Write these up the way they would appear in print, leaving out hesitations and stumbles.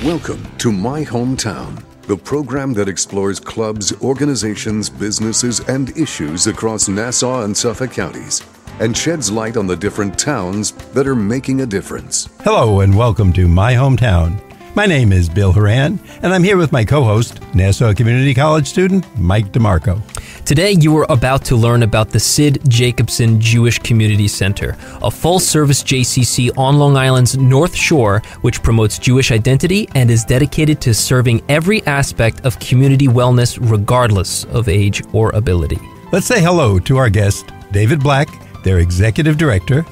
Welcome to My Hometown, the program that explores clubs, organizations, businesses, and issues across Nassau and Suffolk counties and sheds light on the different towns that are making a difference. Hello and welcome to My Hometown. My name is Bill Horan, and I'm here with my co-host, Nassau Community College student Mike DeMarco. Today, you are about to learn about the Sid Jacobson Jewish Community Center, a full-service JCC on Long Island's North Shore, which promotes Jewish identity and is dedicated to serving every aspect of community wellness regardless of age or ability. Let's say hello to our guest, David Black, their Executive Director,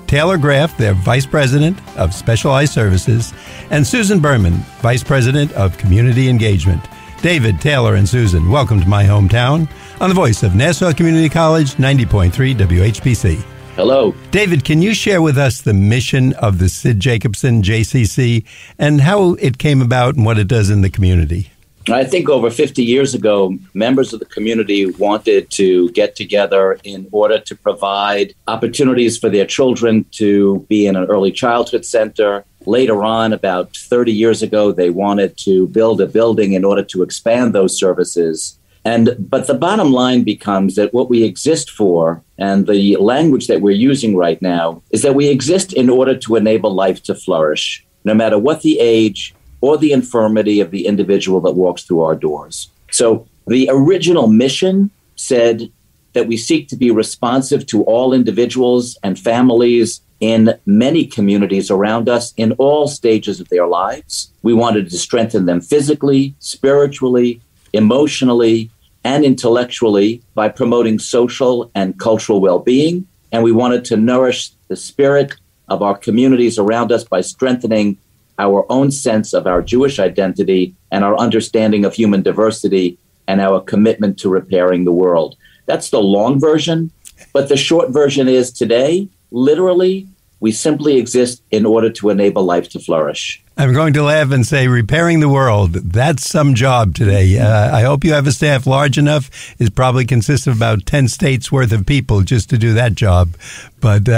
Taylor Graf, their Vice President of Specialized Services, and Susan Berman, Vice President of Community Engagement. David, Taylor, and Susan, welcome to My Hometown on the voice of Nassau Community College 90.3 WHPC. Hello. David, can you share with us the mission of the Sid Jacobson JCC and how it came about and what it does in the community? I think over 50 years ago, members of the community wanted to get together in order to provide opportunities for their children to be in an early childhood center. Later on, about 30 years ago, they wanted to build a building in order to expand those services. But the bottom line becomes that what we exist for, and the language that we're using right now, is that we exist in order to enable life to flourish, no matter what the age or the infirmity of the individual that walks through our doors. So the original mission said that we seek to be responsive to all individuals and families in many communities around us in all stages of their lives. We wanted to strengthen them physically, spiritually, emotionally, and intellectually by promoting social and cultural well-being. And we wanted to nourish the spirit of our communities around us by strengthening our own sense of our Jewish identity and our understanding of human diversity and our commitment to repairing the world. That's the long version, but the short version is today, literally, we simply exist in order to enable life to flourish. I'm going to laugh and say repairing the world. That's some job today. I hope you have a staff large enough. It probably consists of about 10 states worth of people just to do that job. But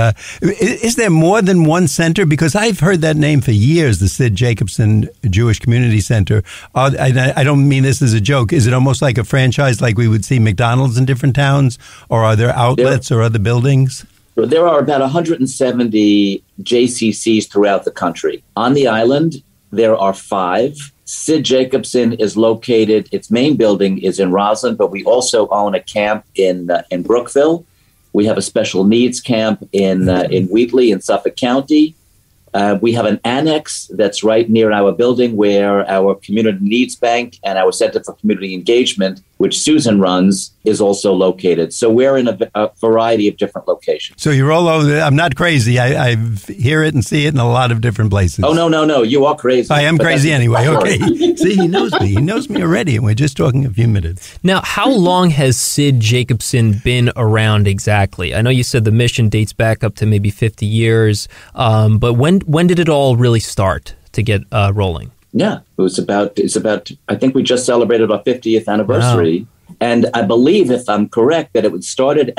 is there more than one center? Because I've heard that name for years, the Sid Jacobson Jewish Community Center. I don't mean this as a joke. Is it almost like a franchise like we would see McDonald's in different towns? Or are there outlets or other buildings? There are about 170 JCCs throughout the country. On the island, there are 5. Sid Jacobson is located, its main building is in Roslyn, but we also own a camp in Brookville. We have a special needs camp in Wheatley in Suffolk County. We have an annex that's right near our building where our Community Needs Bank and our Center for Community Engagement, which Susan runs, is also located. So we're in a variety of different locations. So you're all over. I'm not crazy. I hear it and see it in a lot of different places. Oh, no. You are crazy. I am crazy anyway. Okay. See, he knows me. He knows me already, and we're just talking a few minutes. Now, how long has Sid Jacobson been around exactly? I know you said the mission dates back up to maybe 50 years, but when did it all really start to get rolling? Yeah, it's about, I think we just celebrated our 50th anniversary. Wow. And I believe, if I'm correct, that it started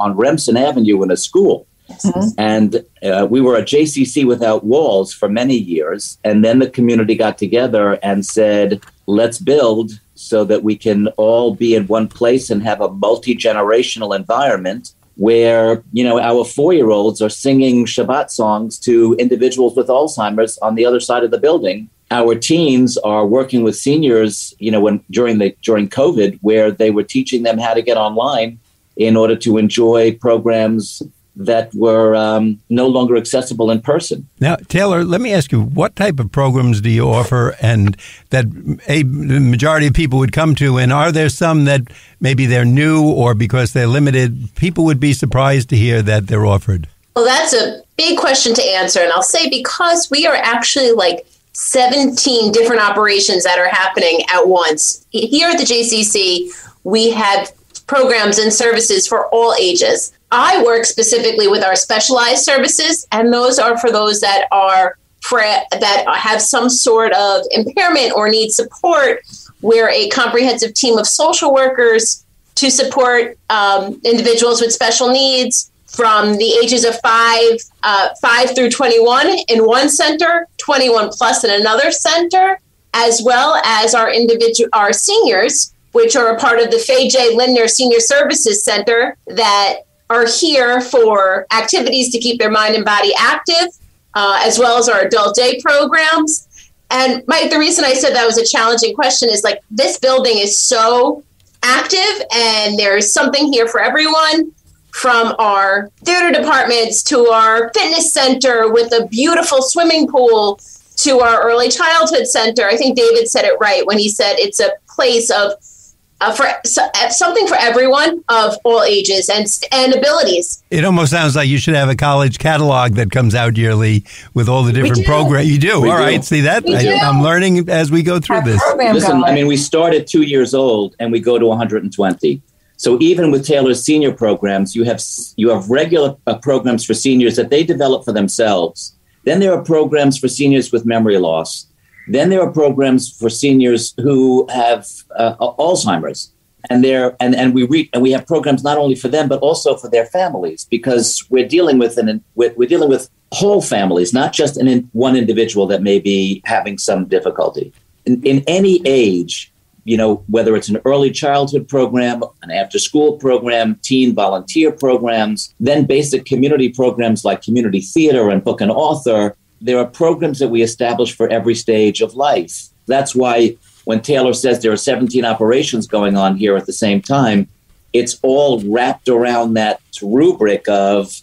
on Remsen Avenue in a school. Mm-hmm. And we were a JCC without walls for many years. And then the community got together and said, let's build so that we can all be in one place and have a multi-generational environment where, our 4-year-olds are singing Shabbat songs to individuals with Alzheimer's on the other side of the building. Our teens are working with seniors, during COVID, where they were teaching them how to get online in order to enjoy programs that were no longer accessible in person. Now, Taylor, let me ask you, what type of programs do you offer and that the majority of people would come to? And are there some that maybe they're new or because they're limited, people would be surprised to hear that they're offered? Well, that's a big question to answer. And I'll say because we are actually like 17 different operations that are happening at once. Here at the JCC, we have programs and services for all ages. I work specifically with our specialized services, and those are for those that have some sort of impairment or need support. We're a comprehensive team of social workers to support individuals with special needs. from the ages of 5 through 21 in one center, 21 plus in another center, as well as our seniors, which are a part of the Faye J. Lindner Senior Services Center, that are here for activities to keep their mind and body active, as well as our adult day programs. And Mike, the reason I said that was a challenging question is like this building is so active and there's something here for everyone, from our theater departments to our fitness center with a beautiful swimming pool to our early childhood center. I think David said it right when he said it's a place of something for everyone of all ages and abilities. It almost sounds like you should have a college catalog that comes out yearly with all the different programs. You do? All right. See that? I'm learning as we go through this. Listen, I mean, we start at 2 years old and we go to 120. So even with Taylor's senior programs, you have regular programs for seniors that they develop for themselves. Then there are programs for seniors with memory loss. Then there are programs for seniors who have Alzheimer's, and we have programs not only for them but also for their families, because we're dealing with whole families, not just one individual that may be having some difficulty. In any age, whether it's an early childhood program, an after-school program, teen volunteer programs, then basic community programs like community theater and book and author. There are programs that we establish for every stage of life. That's why when Taylor says there are 17 operations going on here at the same time, it's all wrapped around that rubric of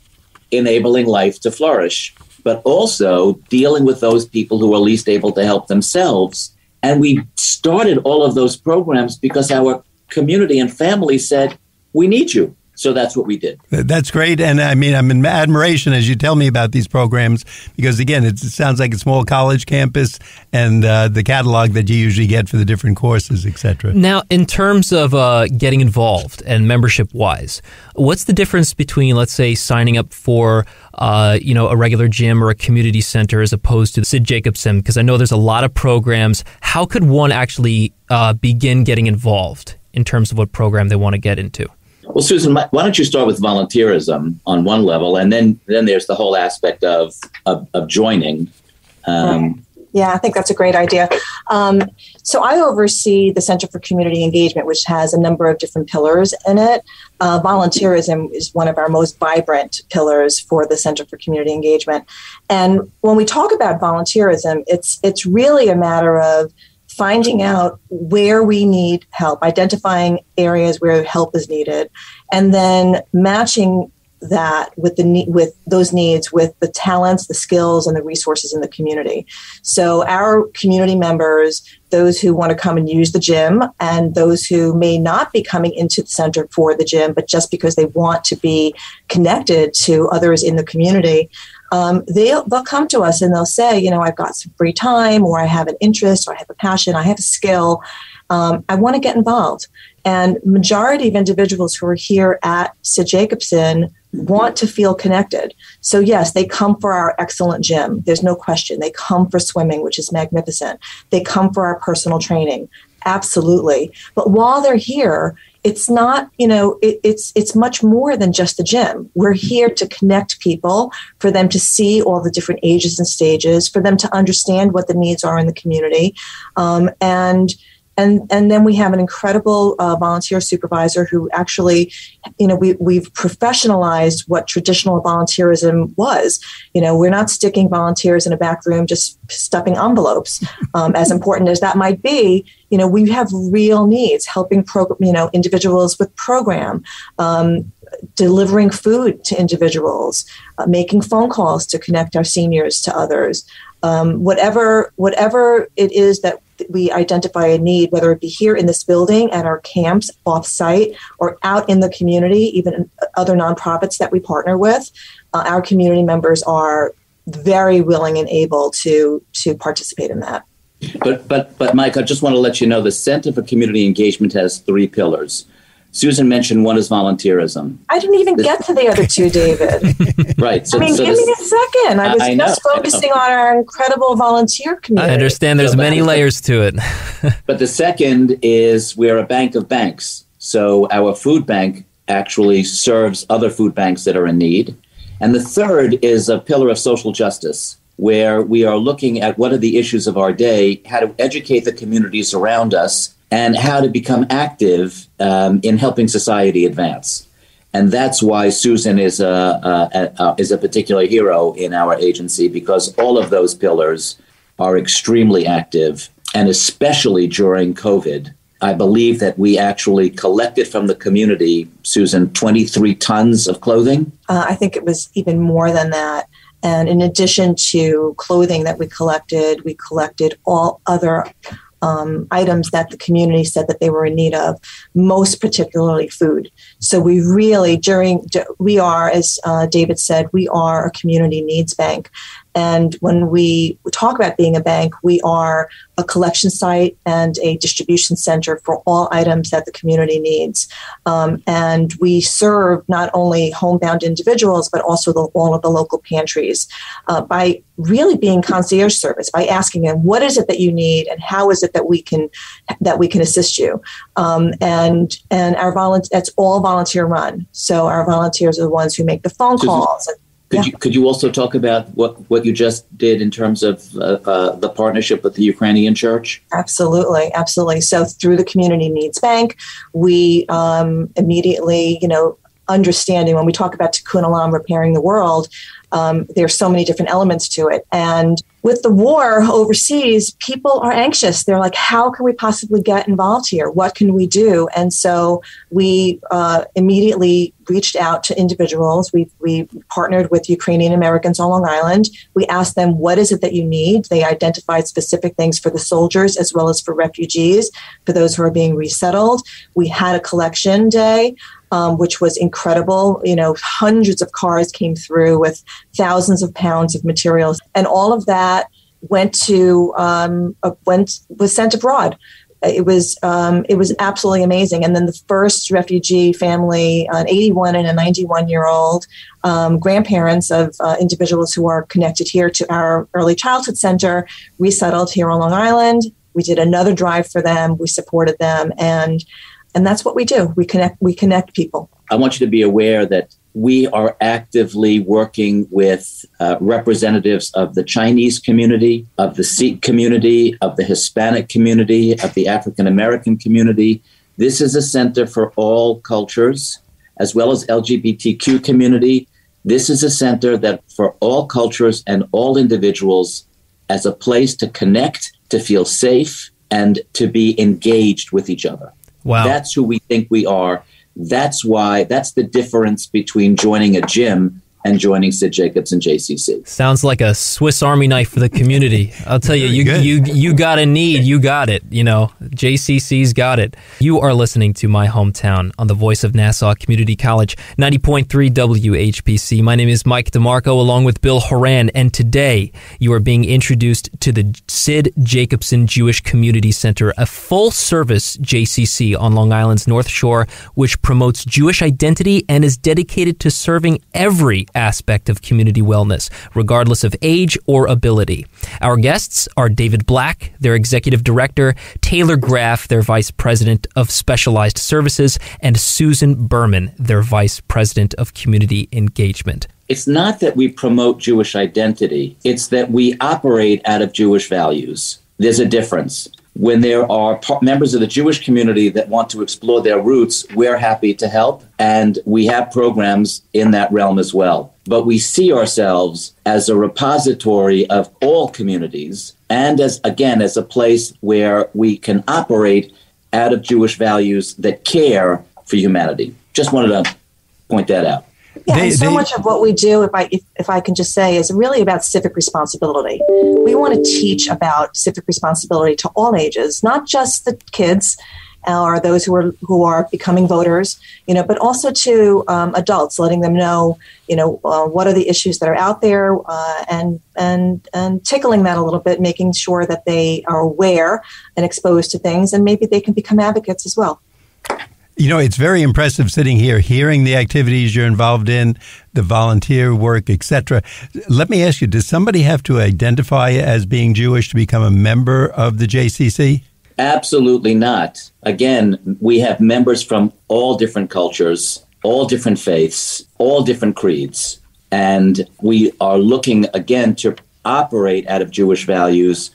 enabling life to flourish, but also dealing with those people who are least able to help themselves. And we started all of those programs because our community and family said, we need you. So that's what we did. That's great. And I mean, I'm in admiration as you tell me about these programs, because, again, it sounds like a small college campus and the catalog that you usually get for the different courses, et cetera. Now, in terms of getting involved and membership-wise, what's the difference between, let's say, signing up for a regular gym or a community center as opposed to Sid Jacobson? Because I know there's a lot of programs. How could one actually begin getting involved in terms of what program they want to get into? Well, Susan, why don't you start with volunteerism on one level, and then there's the whole aspect of joining. Yeah, I think that's a great idea. So I oversee the Center for Community Engagement, which has a number of different pillars in it. Volunteerism is one of our most vibrant pillars for the Center for Community Engagement. And when we talk about volunteerism, it's really a matter of finding out where we need help, identifying areas where help is needed, and then matching that with those needs with the talents, the skills, and the resources in the community. So our community members, those who want to come and use the gym, and those who may not be coming into the center for the gym, but just because they want to be connected to others in the community, they'll come to us and they'll say, I've got some free time, or I have an interest, or I have a passion, I have a skill. I want to get involved. And majority of individuals who are here at Sid Jacobson want to feel connected. So yes, they come for our excellent gym. There's no question. They come for swimming, which is magnificent. They come for our personal training. Absolutely. But while they're here, it's not, it's much more than just the gym. We're here to connect people, for them to see all the different ages and stages, for them to understand what the needs are in the community. And then we have an incredible volunteer supervisor who actually, we've professionalized what traditional volunteerism was. We're not sticking volunteers in a back room just stuffing envelopes. As important as that might be, we have real needs, helping individuals with program, delivering food to individuals, making phone calls to connect our seniors to others. Whatever it is that we identify a need, whether it be here in this building, at our camps, off-site, or out in the community, even other nonprofits that we partner with, our community members are very willing and able to participate in that. But Mike, I just want to let you know the Center for Community Engagement has 3 pillars. Susan mentioned one is volunteerism. I didn't even get to the other 2, David. Right. Give me a second. I was just focusing on our incredible volunteer community. I understand there's many layers to it. But the second is we're a bank of banks. So our food bank actually serves other food banks that are in need. And the third is a pillar of social justice, where we are looking at what are the issues of our day, how to educate the communities around us, and how to become active in helping society advance. And that's why Susan is a particular hero in our agency, because all of those pillars are extremely active, and especially during COVID. I believe that we actually collected from the community, Susan, 23 tons of clothing. I think it was even more than that. And in addition to clothing that we collected all other items that the community said that they were in need of, most particularly food. So we really, we are, as David said, we are a community needs bank. And when we talk about being a bank, we are a collection site and a distribution center for all items that the community needs. And we serve not only homebound individuals, but also all of the local pantries by really being concierge service, by asking them, what is it that you need and how is it that we can assist you? And our it's all volunteer run. So our volunteers are the ones who make the phone calls. Could you also talk about what you just did in terms of the partnership with the Ukrainian church? Absolutely. So through the Community Needs Bank, we immediately, understanding when we talk about Tikkun Olam, repairing the world, there's so many different elements to it. And with the war overseas, people are anxious. They're like, how can we possibly get involved here? What can we do? And so we immediately reached out to individuals. We partnered with Ukrainian Americans on Long Island. We asked them, what is it that you need? They identified specific things for the soldiers as well as for refugees, for those who are being resettled. We had a collection day, which was incredible. Hundreds of cars came through with thousands of pounds of materials, and all of that was sent abroad. It was absolutely amazing. And then the first refugee family, an 81 and a 91-year-old grandparents of individuals who are connected here to our early childhood center, resettled here on Long Island. We did another drive for them. We supported them, and that's what we do. We connect people. I want you to be aware that we are actively working with representatives of the Chinese community, of the Sikh community, of the Hispanic community, of the African American community. This is a center for all cultures, as well as LGBTQ community. This is a center that for all cultures and all individuals, as a place to connect, to feel safe, and to be engaged with each other. Wow. That's who we think we are. That's the difference between joining a gym and joining Sid Jacobson JCC. Sounds like a Swiss Army knife for the community. I'll tell you, you got a need, you got it. JCC's got it. You are listening to My Hometown on the voice of Nassau Community College, 90.3 WHPC. My name is Mike DeMarco, along with Bill Horan, and today you are being introduced to the Sid Jacobson Jewish Community Center, a full-service JCC on Long Island's North Shore, which promotes Jewish identity and is dedicated to serving every aspect of community wellness, regardless of age or ability. Our guests are David Black, their executive director, Taylor Graf, their vice president of specialized services, and Susan Berman, their vice president of community engagement. It's not that we promote Jewish identity, it's that we operate out of Jewish values. There's a difference. When there are members of the Jewish community that want to explore their roots, we're happy to help, and we have programs in that realm as well. But we see ourselves as a repository of all communities, and as a place where we can operate out of Jewish values that care for humanity. Just wanted to point that out. Yeah, so much of what we do, if I can just say, is really about civic responsibility. We want to teach about civic responsibility to all ages, not just the kids or those who are becoming voters, but also to adults, letting them know, what are the issues that are out there, and tickling that a little bit, making sure that they are aware and exposed to things, and maybe they can become advocates as well. It's very impressive sitting here, hearing the activities you're involved in, the volunteer work, etc. Let me ask you, does somebody have to identify as being Jewish to become a member of the JCC? Absolutely not. Again, we have members from all different cultures. all different faiths, all different creeds. And we are looking, again, to operate out of Jewish values,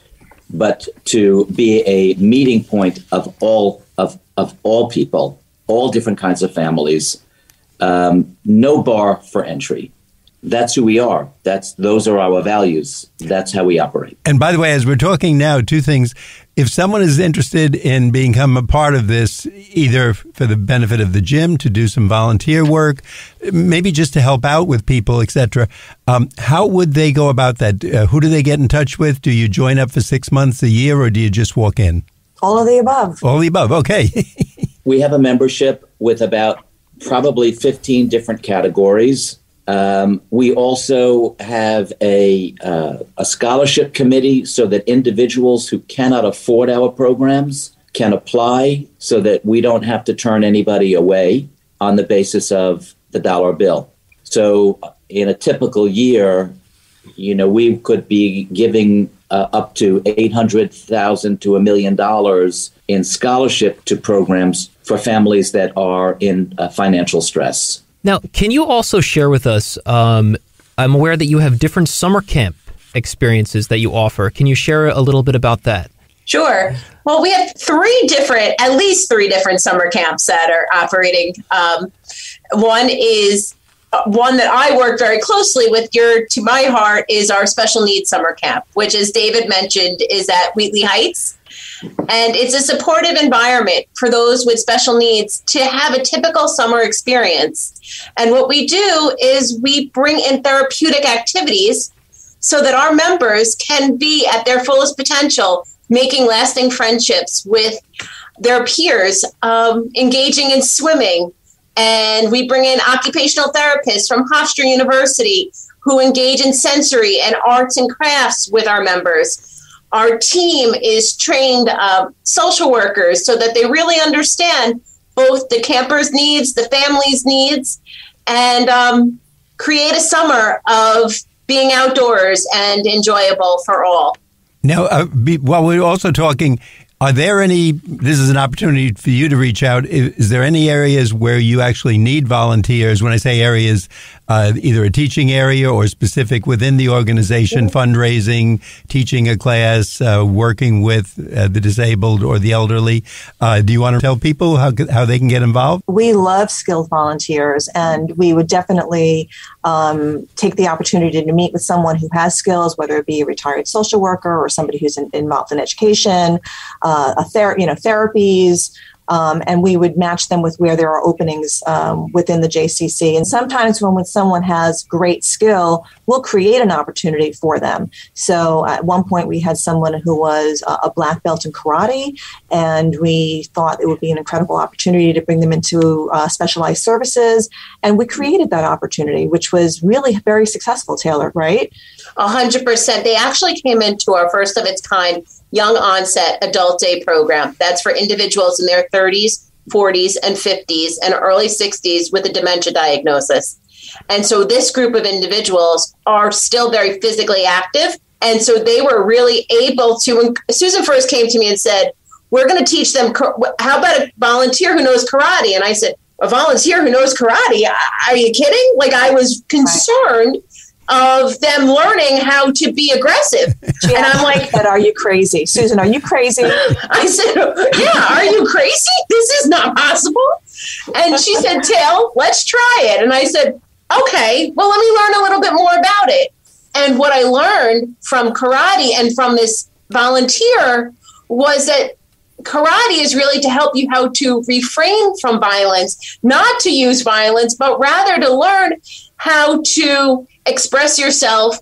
but to be a meeting point of all people, all different kinds of families. No bar for entry. That's who we are. Those are our values. That's how we operate. And by the way, as we're talking now, two things. If someone is interested in becoming a part of this, either for the benefit of the gym, to do some volunteer work, maybe just to help out with people, etc., how would they go about that? Who do they get in touch with? Do you join up for 6 months, a year, or do you just walk in? All of the above. All of the above. Okay. We have a membership with about probably 15 different categories. We also have a scholarship committee so that individuals who cannot afford our programs can apply so that we don't have to turn anybody away on the basis of the dollar bill. So in a typical year, we could be giving up to $800,000 to $1 million in scholarship to programs for families that are in financial stress. Now, can you also share with us, I'm aware that you have different summer camp experiences that you offer. Can you share a little bit about that? Sure. Well, we have at least three different summer camps that are operating. One is one that I work very closely with, dear to my heart, is our special needs summer camp, which, as David mentioned, is at Wheatley Heights. And it's a supportive environment for those with special needs to have a typical summer experience. And what we do is we bring in therapeutic activities so that our members can be at their fullest potential, making lasting friendships with their peers, engaging in swimming. And we bring in occupational therapists from Hofstra University who engage in sensory and arts and crafts with our members. Our team is trained social workers so that they really understand both the campers' needs, the families' needs, and create a summer of being outdoors and enjoyable for all. Now, while we're also talking, are there this is an opportunity for you to reach out. Is there any areas where you actually need volunteers? When I say areas, either a teaching area or specific within the organization, fundraising, teaching a class, working with the disabled or the elderly. Do you want to tell people how they can get involved? We love skilled volunteers, and we would definitely take the opportunity to meet with someone who has skills, whether it be a retired social worker or somebody who's involved in education, therapies, and we would match them with where there are openings within the JCC. And sometimes when someone has great skill, we'll create an opportunity for them. So at one point we had someone who was a black belt in karate, and we thought it would be an incredible opportunity to bring them into specialized services. And we created that opportunity, which was really very successful, Taylor, right? 100%. They actually came into our first of its kind young onset adult day program. That's for individuals in their 30s, 40s, and 50s, and early 60s with a dementia diagnosis. And so this group of individuals are still very physically active. And so they were really able to, when Susan first came to me and said, we're going to teach them, how about a volunteer who knows karate? And I said, a volunteer who knows karate? Are you kidding? Like, I was concerned of them learning how to be aggressive. And I'm like, are you crazy? Susan, are you crazy? I said, yeah, are you crazy? This is not possible. And she said, Tail, let's try it. And I said, okay, well, let me learn a little bit more about it. And what I learned from karate and from this volunteer was that karate is really to help you how to refrain from violence, not to use violence, but rather to learn how to express yourself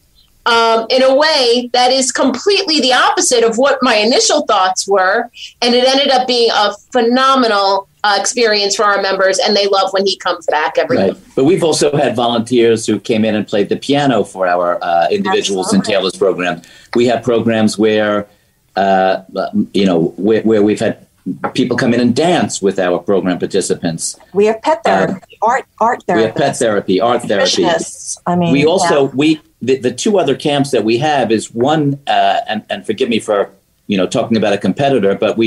in a way that is completely the opposite of what my initial thoughts were. And it ended up being a phenomenal experience for our members, and they love when he comes back every week. But we've also had volunteers who came in and played the piano for our individuals in Taylor's program. We have programs where, where we've had people come in and dance with our program participants. We have pet therapy, art therapy. We have pet therapy, art therapy. I mean, we also the two other camps that we have is one, and forgive me for talking about a competitor, but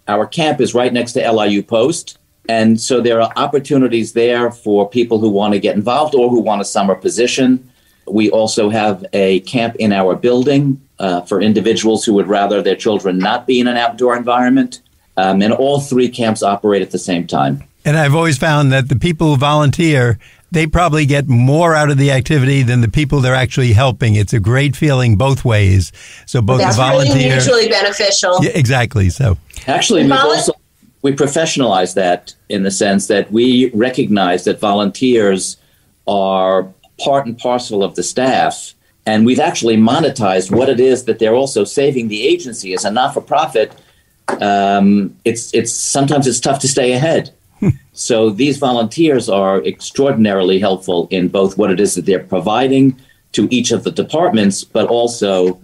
our camp is right next to LIU Post, And so there are opportunities there for people who want to get involved or who want a summer position. We also have a camp in our building for individuals who would rather their children not be in an outdoor environment. And all three camps operate at the same time. And I've always found that the people who volunteer, they probably get more out of the activity than the people they're actually helping. It's a great feeling both ways. So both that's the volunteer, really mutually beneficial. Yeah, exactly. So actually, we professionalize that in the sense that we recognize that volunteers are part and parcel of the staff. And we've actually monetized what it is that they're also saving the agency as a not-for-profit. It's sometimes it's tough to stay ahead. So these volunteers are extraordinarily helpful in both what it is that they're providing to each of the departments, but also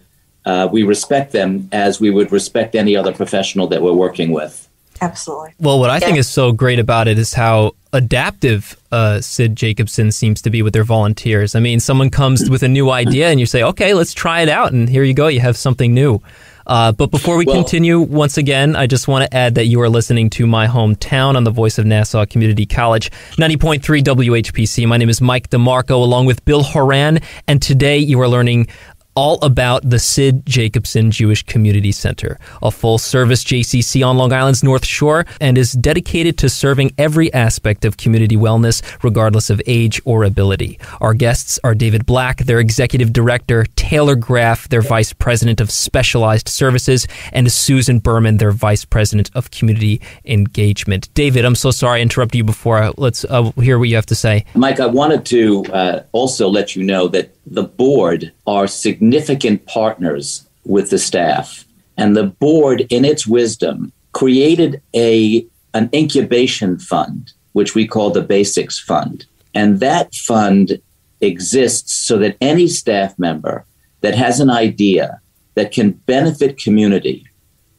we respect them as we would respect any other professional that we're working with. Absolutely. Well, what I think is so great about it is how adaptive Sid Jacobson seems to be with their volunteers. I mean, someone comes with a new idea and you say, okay, let's try it out. And here you go. You have something new. But before we continue, once again, I just want to add that you are listening to My Hometown on the Voice of Nassau Community College, 90.3 WHPC. My name is Mike DeMarco, along with Bill Horan, and today you are learning all about the Sid Jacobson Jewish Community Center, a full-service JCC on Long Island's North Shore, and is dedicated to serving every aspect of community wellness, regardless of age or ability. Our guests are David Black, their Executive Director, Taylor Graf, their Vice President of Specialized Services, and Susan Berman, their Vice President of Community Engagement. David, I'm so sorry I interrupted you before. Let's hear what you have to say. Mike, I wanted to also let you know that the board are significant partners with the staff. And the board, in its wisdom, created an incubation fund, which we call the Basics Fund. And that fund exists so that any staff member that has an idea that can benefit community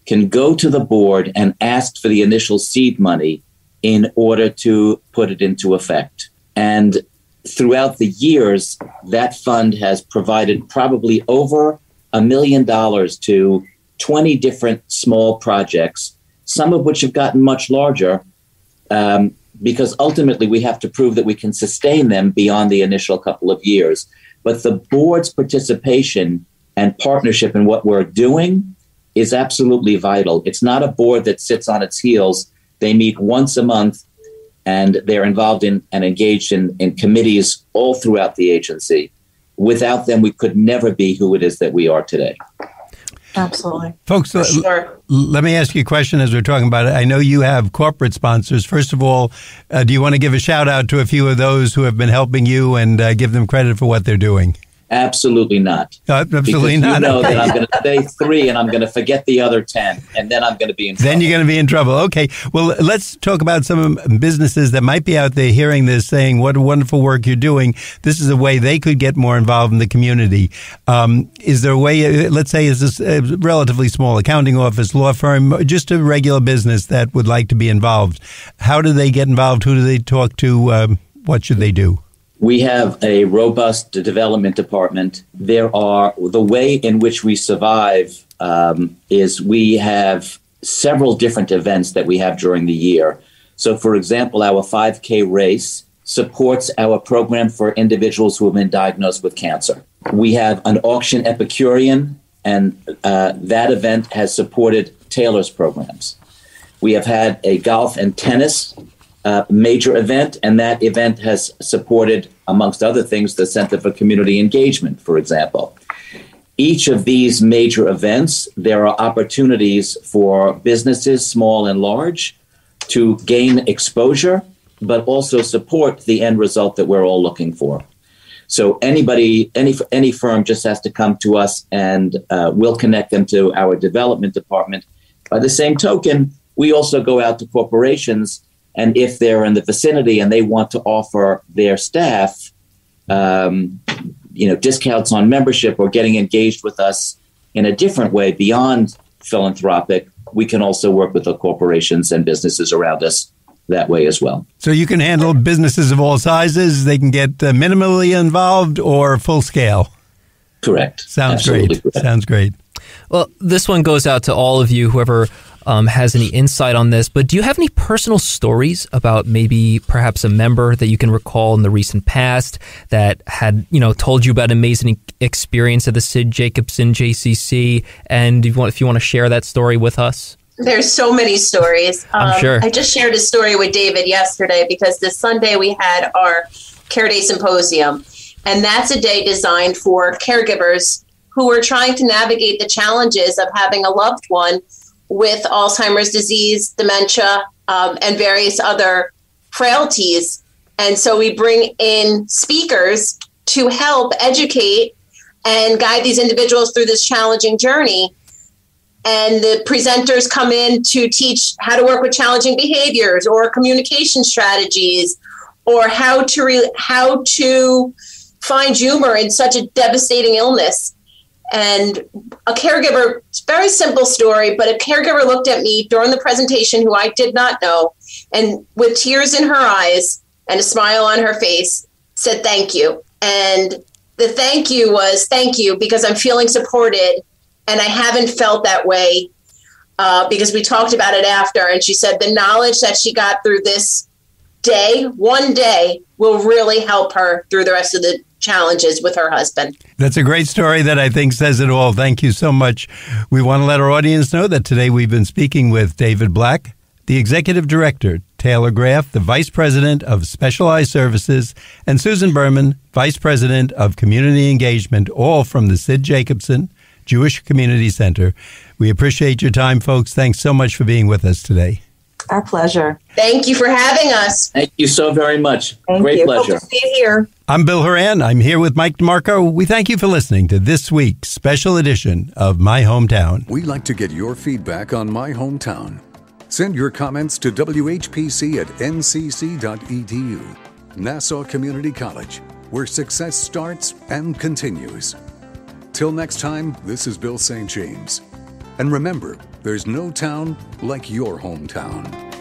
can go to the board and ask for the initial seed money in order to put it into effect. And throughout the years, that fund has provided probably over $1 million to 20 different small projects, some of which have gotten much larger, because ultimately we have to prove that we can sustain them beyond the initial couple of years. But the board's participation and partnership in what we're doing is absolutely vital. It's not a board that sits on its heels. They meet once a month, and they're involved in and engaged in committees all throughout the agency. Without them, we could never be who it is that we are today. Absolutely. Folks, Sure. let me ask you a question as we're talking about it. I know you have corporate sponsors. First of all, do you want to give a shout out to a few of those who have been helping you and give them credit for what they're doing? Absolutely not. Absolutely because not. You know that I'm going to say 3 and I'm going to forget the other 10, and then I'm going to be in trouble. Then you're going to be in trouble. Okay. Well, let's talk about some businesses that might be out there hearing this saying, what a wonderful work you're doing. This is a way they could get more involved in the community. Is there a way, let's say, is this a relatively small accounting office, law firm, just a regular business that would like to be involved? How do they get involved? Who do they talk to? What should they do? We have a robust development department. The way in which we survive is we have several different events that we have during the year. So, for example, our 5K race supports our program for individuals who have been diagnosed with cancer. We have an auction Epicurean, and that event has supported Taylor's programs. We have had a golf and tennis major event, and that event has supported, amongst other things, the Center for Community Engagement, for example. Each of these major events, there are opportunities for businesses, small and large, to gain exposure, but also support the end result that we're all looking for. So any firm just has to come to us, and we'll connect them to our development department. By the same token, we also go out to corporations, and if they're in the vicinity and they want to offer their staff, discounts on membership or getting engaged with us in a different way beyond philanthropic, we can also work with the corporations and businesses around us that way as well. So you can handle businesses of all sizes. They can get minimally involved or full scale. Correct. Sounds great. Sounds great. Well, this one goes out to all of you, whoever has any insight on this, but do you have any personal stories about maybe perhaps a member that you can recall in the recent past that had, told you about an amazing experience at the Sid Jacobson JCC? And if you want to share that story with us? There's so many stories. I'm sure. I just shared a story with David yesterday because this Sunday we had our Care Day Symposium, and that's a day designed for caregivers who are trying to navigate the challenges of having a loved one with Alzheimer's disease, dementia, and various other frailties. And so we bring in speakers to help educate and guide these individuals through this challenging journey. And the presenters come in to teach how to work with challenging behaviors or communication strategies, or how to find humor in such a devastating illness. And a caregiver, it's a very simple story, but a caregiver looked at me during the presentation who I did not know, and with tears in her eyes and a smile on her face, said, "Thank you." And the thank you was, "Thank you because I'm feeling supported, and I haven't felt that way," because we talked about it after. And she said the knowledge that she got through this day, one day, will really help her through the rest of the challenges with her husband. That's a great story that I think says it all. Thank you so much. We want to let our audience know that today we've been speaking with David Black, the Executive Director, Taylor Graf, the Vice President of Specialized Services, and Susan Berman, Vice President of Community Engagement, all from the Sid Jacobson Jewish Community Center. We appreciate your time, folks. Thanks so much for being with us today. Our pleasure. Thank you for having us. Thank you so very much. Thank Great you. pleasure. Hope to see you here. I'm Bill Horan. I'm here with Mike DeMarco. We thank you for listening to this week's special edition of My Hometown. We like to get your feedback on My Hometown. Send your comments to whpc@ncc.edu. Nassau Community College, where success starts and continues. Till next time, this is Bill St. James. And remember, there's no town like your hometown.